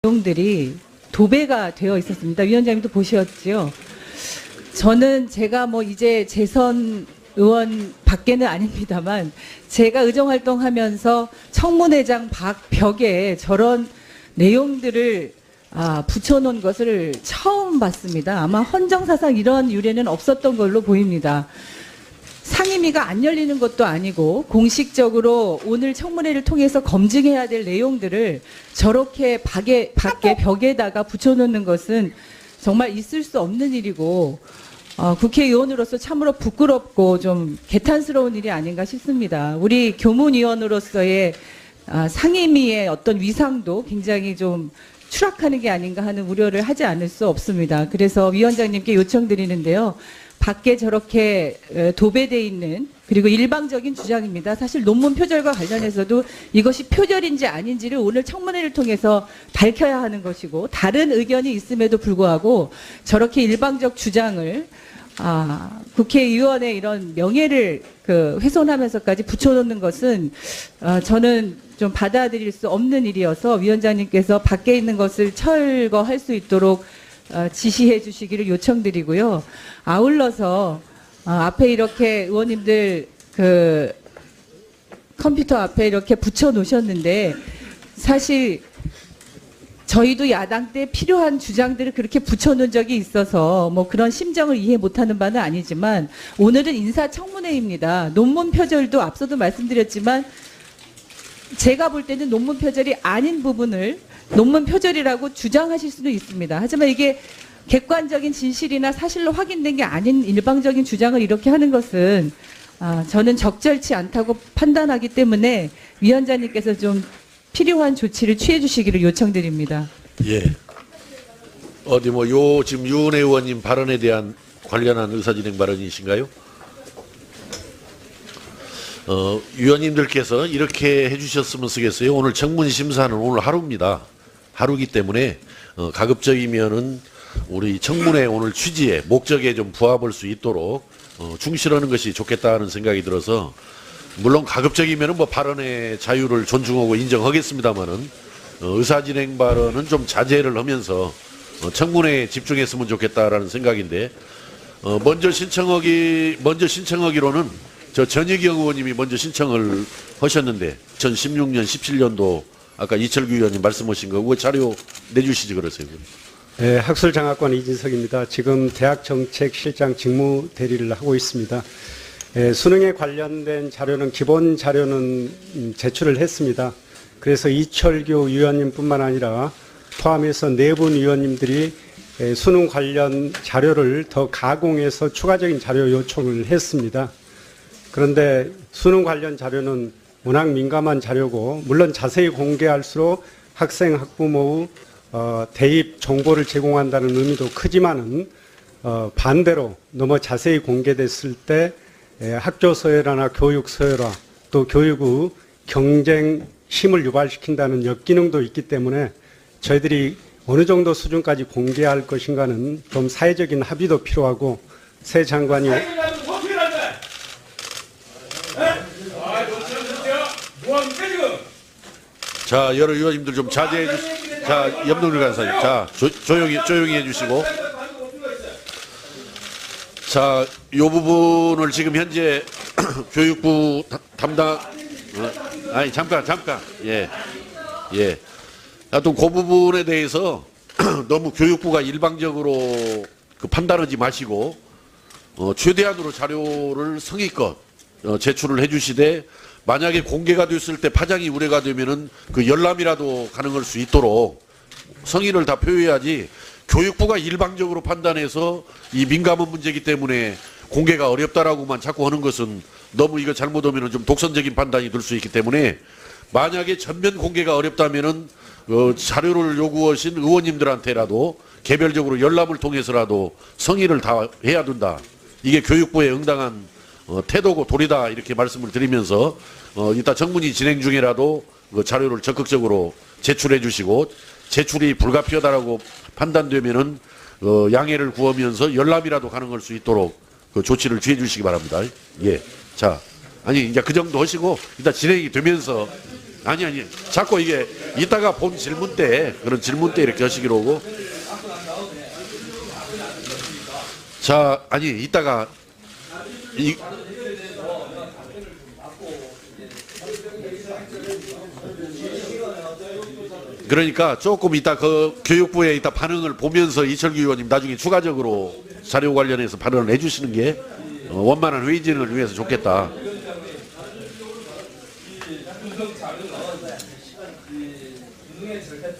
내용들이 도배가 되어 있었습니다. 위원장님도 보셨죠? 저는 제가 뭐 이제 재선 의원 밖에는 아닙니다만 제가 의정활동하면서 청문회장 벽에 저런 내용들을 붙여놓은 것을 처음 봤습니다. 아마 헌정사상 이런 유례는 없었던 걸로 보입니다. 상임위가 안 열리는 것도 아니고 공식적으로 오늘 청문회를 통해서 검증해야 될 내용들을 저렇게 밖에 벽에다가 붙여놓는 것은 정말 있을 수 없는 일이고 국회의원으로서 참으로 부끄럽고 좀 개탄스러운 일이 아닌가 싶습니다. 우리 교문위원으로서의 상임위의 어떤 위상도 굉장히 좀 추락하는 게 아닌가 하는 우려를 하지 않을 수 없습니다. 그래서 위원장님께 요청드리는데요. 밖에 저렇게 도배돼 있는 그리고 일방적인 주장입니다. 사실 논문 표절과 관련해서도 이것이 표절인지 아닌지를 오늘 청문회를 통해서 밝혀야 하는 것이고 다른 의견이 있음에도 불구하고 저렇게 일방적 주장을 국회의원의 이런 명예를 훼손하면서까지 붙여놓는 것은 저는 좀 받아들일 수 없는 일이어서 위원장님께서 밖에 있는 것을 철거할 수 있도록 지시해 주시기를 요청드리고요. 아울러서 앞에 이렇게 의원님들 컴퓨터 앞에 이렇게 붙여 놓으셨는데 사실 저희도 야당 때 필요한 주장들을 그렇게 붙여놓은 적이 있어서 뭐 그런 심정을 이해 못하는 바는 아니지만 오늘은 인사청문회입니다. 논문 표절도 앞서도 말씀드렸지만 제가 볼 때는 논문 표절이 아닌 부분을 논문 표절이라고 주장하실 수도 있습니다. 하지만 이게 객관적인 진실이나 사실로 확인된 게 아닌 일방적인 주장을 이렇게 하는 것은 저는 적절치 않다고 판단하기 때문에 위원장님께서 좀 필요한 조치를 취해 주시기를 요청드립니다. 예. 어디 지금 유은혜 의원님 발언에 대한 관련한 의사진행 발언이신가요? 위원님들께서 이렇게 해주셨으면 쓰겠어요. 오늘 청문 심사는 오늘 하루입니다. 하루기 때문에 가급적이면은 우리 청문회 오늘 취지에 목적에 좀 부합할 수 있도록 충실하는 것이 좋겠다는 생각이 들어서 물론 가급적이면은 발언의 자유를 존중하고 인정하겠습니다만은 의사진행 발언은 좀 자제를 하면서 청문회에 집중했으면 좋겠다라는 생각인데 먼저 신청하기로는 전익영 의원님이 먼저 신청을 하셨는데 2016년 17년도 아까 이철규 의원님 말씀하신 거 그 자료 내주시지 그러세요. 네, 학술장학관 이진석입니다. 지금 대학정책실장 직무 대리를 하고 있습니다. 수능에 관련된 자료는 기본 자료는 제출을 했습니다. 그래서 이철규 위원님뿐만 아니라 포함해서 네 분 위원님들이 수능 관련 자료를 더 가공해서 추가적인 자료 요청을 했습니다. 그런데 수능 관련 자료는 워낙 민감한 자료고 물론 자세히 공개할수록 학생 학부모의 대입 정보를 제공한다는 의미도 크지만은 반대로 너무 자세히 공개됐을 때 학교 서열화나 교육 서열화 또 교육의 경쟁 힘을 유발시킨다는 역기능도 있기 때문에 저희들이 어느 정도 수준까지 공개할 것인가는 좀 사회적인 합의도 필요하고 새 장관이 자, 여러 의원님들 좀 자제해 주시고, 자, 염동열 간사님, 자, 조용히 해주시고, 자, 요 부분을 지금 현재 교육부 담당, 아니 잠깐, 예. 하여튼 그 부분에 대해서 너무 교육부가 일방적으로 판단하지 마시고 최대한으로 자료를 성의껏 제출을 해주시되. 만약에 공개가 됐을 때 파장이 우려가 되면은 열람이라도 가능할 수 있도록 성의를 다 표해야지 교육부가 일방적으로 판단해서 이 민감한 문제이기 때문에 공개가 어렵다라고만 자꾸 하는 것은 너무 이거 잘못하면은 좀 독선적인 판단이 될 수 있기 때문에 만약에 전면 공개가 어렵다면은 자료를 요구하신 의원님들한테라도 개별적으로 열람을 통해서라도 성의를 다 해야 된다. 이게 교육부의 응당한 태도고 도리다 이렇게 말씀을 드리면서 이따 청문이 진행 중이라도 자료를 적극적으로 제출해 주시고 제출이 불가피하다라고 판단되면은 양해를 구하면서 열람이라도 가능할 수 있도록 조치를 취해 주시기 바랍니다. 예. 자, 아니 이제 그 정도 하시고 이따 진행이 되면서 아니. 자꾸 이게 이따가 본 질문 때, 그런 질문 때 이렇게 하시기로 하고. 자, 아니, 이따가, 그러니까 조금 이따 그 교육부에 이따 반응을 보면서 이철규 의원님 나중에 추가적으로 자료 관련해서 발언을 해주시는 게 원만한 회의 진행을 위해서 좋겠다.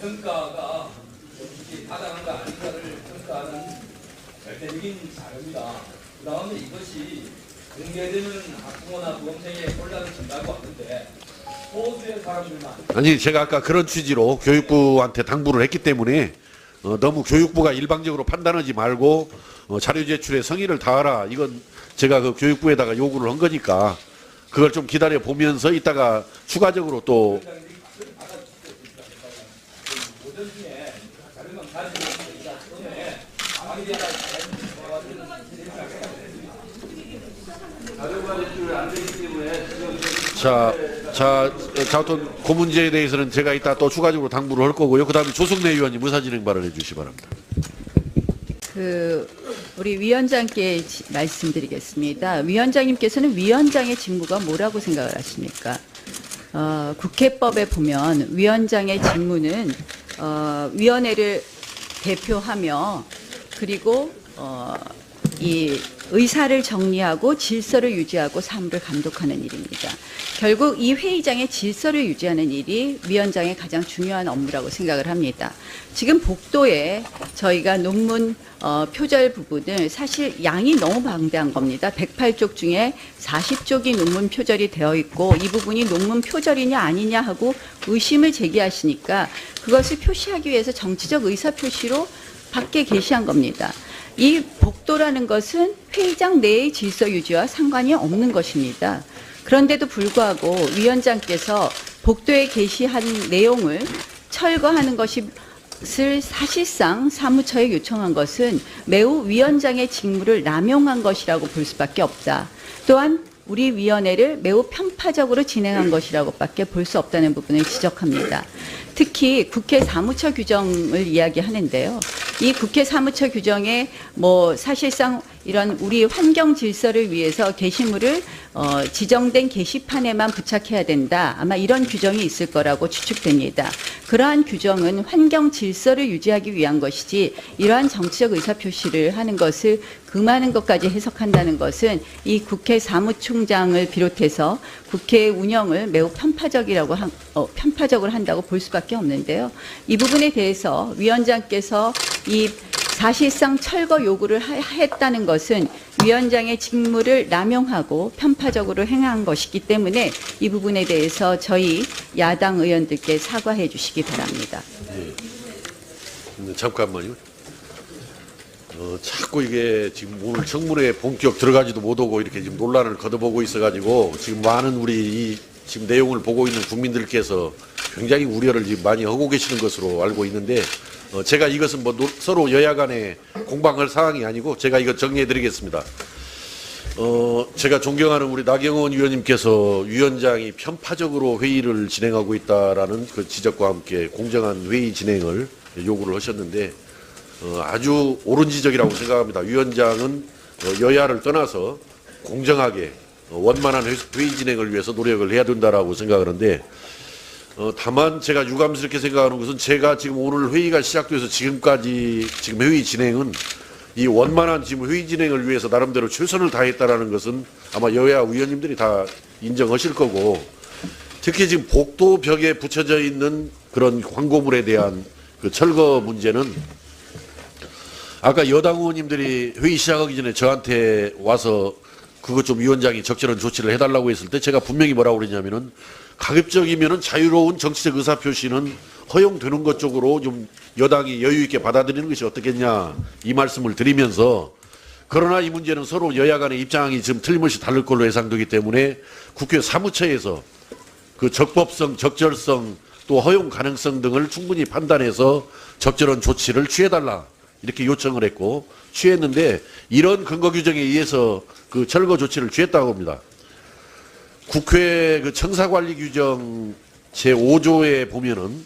평가가 타당한가 아닌가를 평가하는 절대적인 자료입니다. 그 다음에 이것이 공개되는 학부모나 부모생의 혼란을 준다고 하는데 소수의 사람들만 아니 제가 아까 그런 취지로 교육부한테 당부를 했기 때문에 너무 교육부가 일방적으로 판단하지 말고 자료 제출에 성의를 다하라. 이건 제가 그 교육부에다가 요구를 한 거니까 그걸 좀 기다려 보면서 이따가 추가적으로 또 자, 어떤 그 문제에 대해서는 제가 이따 또 추가적으로 당부를 할 거고요. 그 다음에 조승래 의원님 의사진행 발언해 주시기 바랍니다. 우리 위원장께 말씀드리겠습니다. 위원장님께서는 위원장의 직무가 뭐라고 생각을 하십니까? 국회법에 보면 위원장의 직무는 위원회를 대표하며 그리고 이 의사를 정리하고 질서를 유지하고 사무를 감독하는 일입니다. 결국 이 회의장의 질서를 유지하는 일이 위원장의 가장 중요한 업무라고 생각을 합니다. 지금 복도에 저희가 논문 표절 부분을 사실 양이 너무 방대한 겁니다. 108쪽 중에 40쪽이 논문 표절이 되어 있고 이 부분이 논문 표절이냐 아니냐 하고 의심을 제기하시니까 그것을 표시하기 위해서 정치적 의사 표시로 밖에 게시한 겁니다. 이 복도라는 것은 회의장 내의 질서 유지와 상관이 없는 것입니다. 그런데도 불구하고 위원장께서 복도에 게시한 내용을 철거하는 것을 사실상 사무처에 요청한 것은 매우 위원장의 직무를 남용한 것이라고 볼 수밖에 없다. 또한 우리 위원회를 매우 편파적으로 진행한 것이라고밖에 볼 수 없다는 부분을 지적합니다. 특히 국회 사무처 규정을 이야기하는데요. 이 국회 사무처 규정에 사실상 이런 우리 환경 질서를 위해서 게시물을 지정된 게시판에만 부착해야 된다. 아마 이런 규정이 있을 거라고 추측됩니다. 그러한 규정은 환경 질서를 유지하기 위한 것이지 이러한 정치적 의사표시를 하는 것을 금하는 것까지 해석한다는 것은 이 국회 사무총장을 비롯해서 국회 운영을 매우 편파적으로 한다고 볼 수밖에 없는데요. 이 부분에 대해서 위원장께서 이 사실상 철거 요구를 했다는 것은 위원장의 직무를 남용하고 편파적으로 행한 것이기 때문에 이 부분에 대해서 저희 야당 의원들께 사과해 주시기 바랍니다. 잠깐만요. 자꾸 이게 지금 오늘 청문회 본격 들어가지도 못하고 이렇게 지금 논란을 걷어보고 있어가지고 지금 많은 우리 지금 내용을 보고 있는 국민들께서 굉장히 우려를 지금 많이 하고 계시는 것으로 알고 있는데 제가 이것은 서로 여야 간에 공방할 사항이 아니고 제가 이거 정리해 드리겠습니다. 제가 존경하는 우리 나경원 위원님께서 위원장이 편파적으로 회의를 진행하고 있다라는 그 지적과 함께 공정한 회의 진행을 요구를 하셨는데 아주 옳은 지적이라고 생각합니다. 위원장은 여야를 떠나서 공정하게 원만한 회의 진행을 위해서 노력을 해야 된다라고 생각하는데 다만 제가 유감스럽게 생각하는 것은 제가 지금 오늘 회의가 시작돼서 지금까지 지금 회의 진행은 이 원만한 지금 회의 진행을 위해서 나름대로 최선을 다했다라는 것은 아마 여야 위원님들이 다 인정하실 거고 특히 지금 복도 벽에 붙여져 있는 그런 광고물에 대한 그 철거 문제는 아까 여당 의원님들이 회의 시작하기 전에 저한테 와서 그것 좀 위원장이 적절한 조치를 해달라고 했을 때 제가 분명히 뭐라고 그랬냐면은 가급적이면은 자유로운 정치적 의사표시는 허용되는 것 쪽으로 좀 여당이 여유 있게 받아들이는 것이 어떻겠냐 이 말씀을 드리면서 그러나 이 문제는 서로 여야 간의 입장이 지금 틀림없이 다를 걸로 예상되기 때문에 국회 사무처에서 그 적법성, 적절성 또 허용 가능성 등을 충분히 판단해서 적절한 조치를 취해달라 이렇게 요청을 했고 취했는데 이런 근거 규정에 의해서 그 철거 조치를 취했다고 합니다. 국회 그 청사관리 규정 제5조에 보면은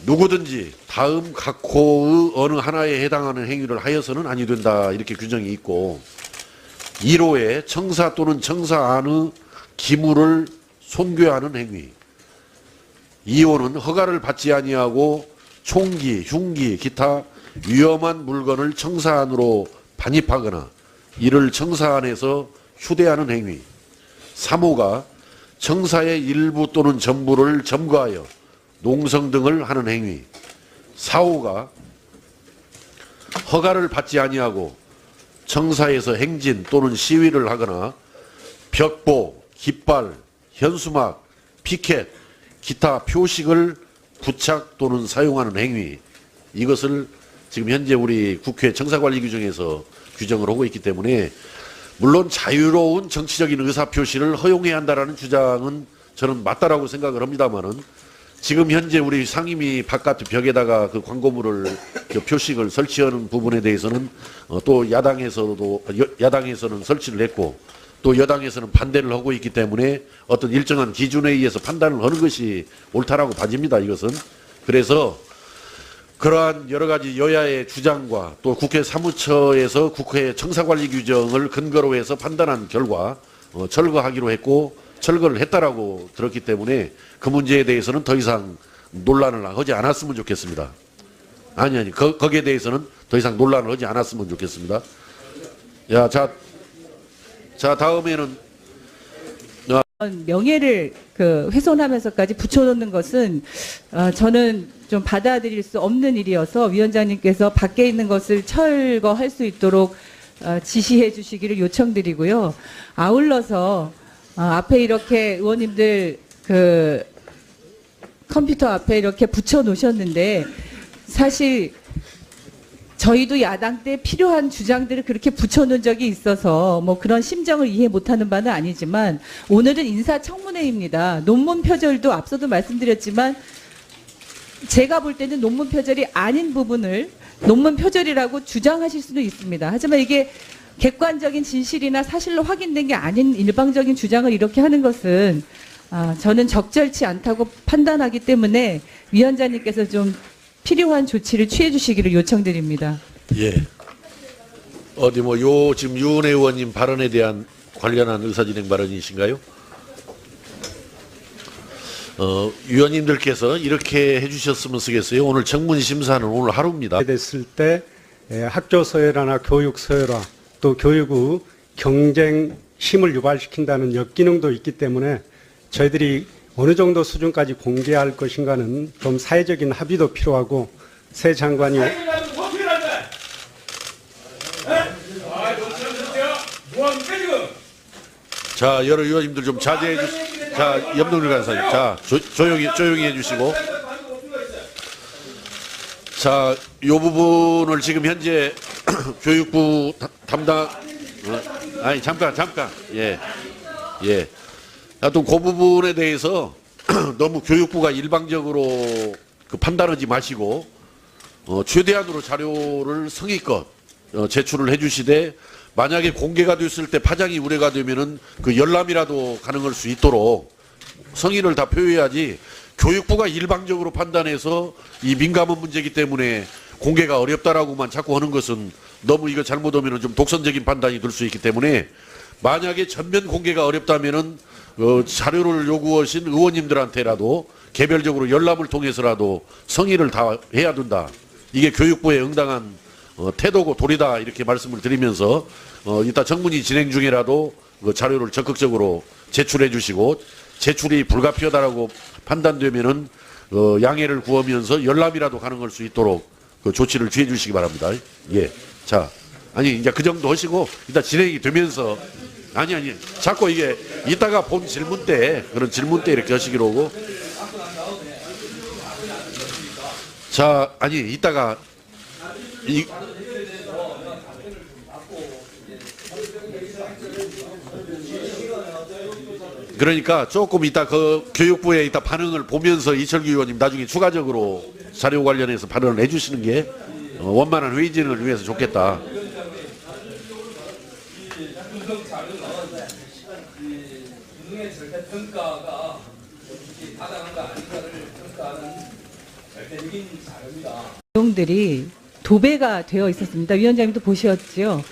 누구든지 다음 각 호의 어느 하나에 해당하는 행위를 하여서는 아니 된다 이렇게 규정이 있고 1호에 청사 또는 청사 안의 기물을 손괴하는 행위 2호는 허가를 받지 아니하고 총기, 흉기, 기타 위험한 물건을 청사 안으로 반입하거나 이를 청사 안에서 휴대하는 행위 3호가 청사의 일부 또는 전부를 점거하여 농성 등을 하는 행위 4호가 허가를 받지 아니하고 청사에서 행진 또는 시위를 하거나 벽보, 깃발, 현수막, 피켓, 기타 표식을 부착 또는 사용하는 행위 이것을 지금 현재 우리 국회 청사관리 규정에서 규정을 하고 있기 때문에 물론 자유로운 정치적인 의사표시를 허용해야 한다라는 주장은 저는 맞다라고 생각을 합니다만은 지금 현재 우리 상임위 바깥 벽에다가 그 광고물을 그 표식을 설치하는 부분에 대해서는 또 야당에서는 설치를 했고 또 여당에서는 반대를 하고 있기 때문에 어떤 일정한 기준에 의해서 판단을 하는 것이 옳다라고 봐집니다. 이것은. 그래서 그러한 여러 가지 여야의 주장과 또 국회 사무처에서 국회 청사관리 규정을 근거로 해서 판단한 결과 철거하기로 했고 철거를 했다라고 들었기 때문에 그 문제에 대해서는 더 이상 논란을 하지 않았으면 좋겠습니다. 거기에 대해서는 더 이상 논란을 하지 않았으면 좋겠습니다. 자, 다음에는 명예를 훼손하면서까지 붙여놓는 것은 저는 좀 받아들일 수 없는 일이어서 위원장님께서 밖에 있는 것을 철거할 수 있도록 지시해 주시기를 요청드리고요. 아울러서 앞에 이렇게 의원님들 컴퓨터 앞에 이렇게 붙여 놓으셨는데 사실 저희도 야당 때 필요한 주장들을 그렇게 붙여놓은 적이 있어서 뭐 그런 심정을 이해 못하는 바는 아니지만 오늘은 인사청문회입니다. 논문 표절도 앞서도 말씀드렸지만 제가 볼 때는 논문 표절이 아닌 부분을 논문 표절이라고 주장하실 수도 있습니다. 하지만 이게 객관적인 진실이나 사실로 확인된 게 아닌 일방적인 주장을 이렇게 하는 것은 저는 적절치 않다고 판단하기 때문에 위원장님께서 좀 필요한 조치를 취해 주시기를 요청드립니다. 예. 지금 유은혜 의원님 발언에 대한 관련한 의사진행 발언이신가요? 위원님들께서 이렇게 해주셨으면 쓰겠어요. 오늘 정문심사는 오늘 하루입니다. 됐을 때 학교 서열화나 교육 서열화 또 교육의 경쟁 힘을 유발시킨다는 역기능도 있기 때문에 저희들이 어느 정도 수준까지 공개할 것인가는 좀 사회적인 합의도 필요하고 새 장관이 자, 여러 의원님들 좀 자제해 주시고, 자, 염동열 간사님, 자, 조용히 해주시고, 자, 요 부분을 지금 현재 교육부 담당, 잠깐, 예. 하여튼 그 부분에 대해서 너무 교육부가 일방적으로 판단하지 마시고 최대한으로 자료를 성의껏 제출을 해주시되 만약에 공개가 됐을 때 파장이 우려가 되면은 그 열람이라도 가능할 수 있도록 성의를 다 표해야지 교육부가 일방적으로 판단해서 이 민감한 문제이기 때문에 공개가 어렵다라고만 자꾸 하는 것은 너무 이거 잘못하면은 좀 독선적인 판단이 될 수 있기 때문에 만약에 전면 공개가 어렵다면은 자료를 요구하신 의원님들한테라도 개별적으로 열람을 통해서라도 성의를 다 해야 된다. 이게 교육부의 응당한 태도고 도리다 이렇게 말씀을 드리면서 이따 정문이 진행 중이라도 자료를 적극적으로 제출해 주시고 제출이 불가피하다라고 판단되면은 양해를 구하면서 열람이라도 가능할 수 있도록 조치를 취해 주시기 바랍니다. 예. 자, 이제 그 정도 하시고 이따 진행이 되면서 자꾸 이게 이따가 본 질문 때 그런 질문 때 이렇게 하시기로 하고 자, 이따가 그러니까 조금 이따 교육부의 이따 반응을 보면서 이철규 의원님 나중에 추가적으로 자료 관련해서 발언을 해주시는 게 원만한 회의 진행을 위해서 좋겠다. 분석 자료는 운동의 절대 평가가 절대적인 자료입니다. 내용들이 도배가 되어 있었습니다. 위원장님도 보셨지요.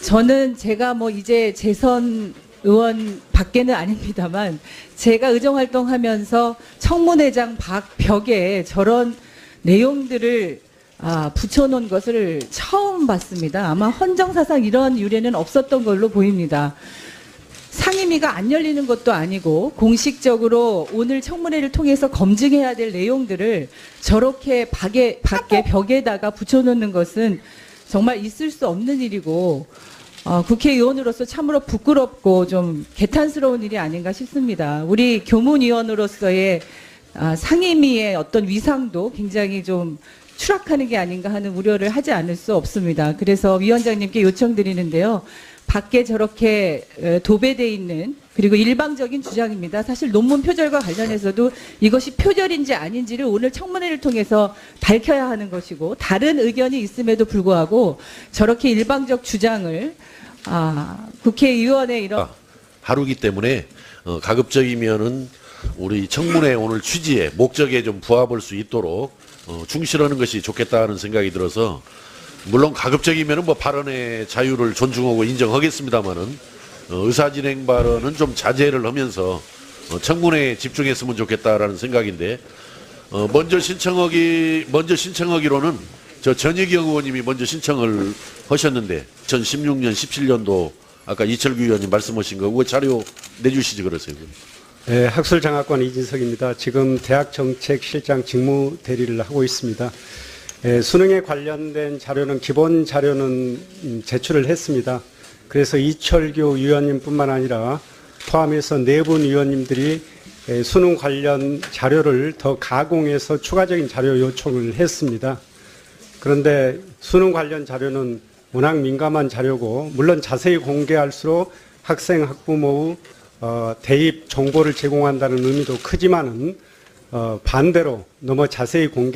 저는 제가 뭐 이제 재선 의원 밖에는 아닙니다만 제가 의정 활동하면서 청문회장 벽에 저런 내용들을 붙여놓은 것을 처음 봤습니다. 아마 헌정사상 이런 유례는 없었던 걸로 보입니다. 상임위가 안 열리는 것도 아니고 공식적으로 오늘 청문회를 통해서 검증해야 될 내용들을 저렇게 밖에 벽에다가 붙여놓는 것은 정말 있을 수 없는 일이고 국회의원으로서 참으로 부끄럽고 좀 개탄스러운 일이 아닌가 싶습니다. 우리 교문위원으로서의 상임위의 어떤 위상도 굉장히 좀 추락하는 게 아닌가 하는 우려를 하지 않을 수 없습니다. 그래서 위원장님께 요청드리는데요. 밖에 저렇게 도배돼 있는 그리고 일방적인 주장입니다. 사실 논문 표절과 관련해서도 이것이 표절인지 아닌지를 오늘 청문회를 통해서 밝혀야 하는 것이고 다른 의견이 있음에도 불구하고 저렇게 일방적 주장을 국회의원의 이런 하루기 때문에 가급적이면은 우리 청문회 오늘 취지에 목적에 좀 부합할 수 있도록 충실하는 것이 좋겠다는 생각이 들어서 물론 가급적이면은 뭐 발언의 자유를 존중하고 인정하겠습니다만은 의사진행 발언은 좀 자제를 하면서 청문회에 집중했으면 좋겠다라는 생각인데 먼저 신청하기로는 저 전희경 의원님이 먼저 신청을 하셨는데 2016년 17년도 아까 이철규 의원님 말씀하신 거 그거 자료 내주시지 그러세요. 네, 학술장학관 이진석입니다. 지금 대학정책실장 직무 대리를 하고 있습니다. 수능에 관련된 자료는 기본 자료는 제출을 했습니다. 그래서 이철규 위원님뿐만 아니라 포함해서 4분 위원님들이 수능 관련 자료를 더 가공해서 추가적인 자료 요청을 했습니다. 그런데 수능 관련 자료는 워낙 민감한 자료고 물론 자세히 공개할수록 학생 학부모의 대입 정보를 제공한다는 의미도 크지만은 반대로 너무 자세히 공개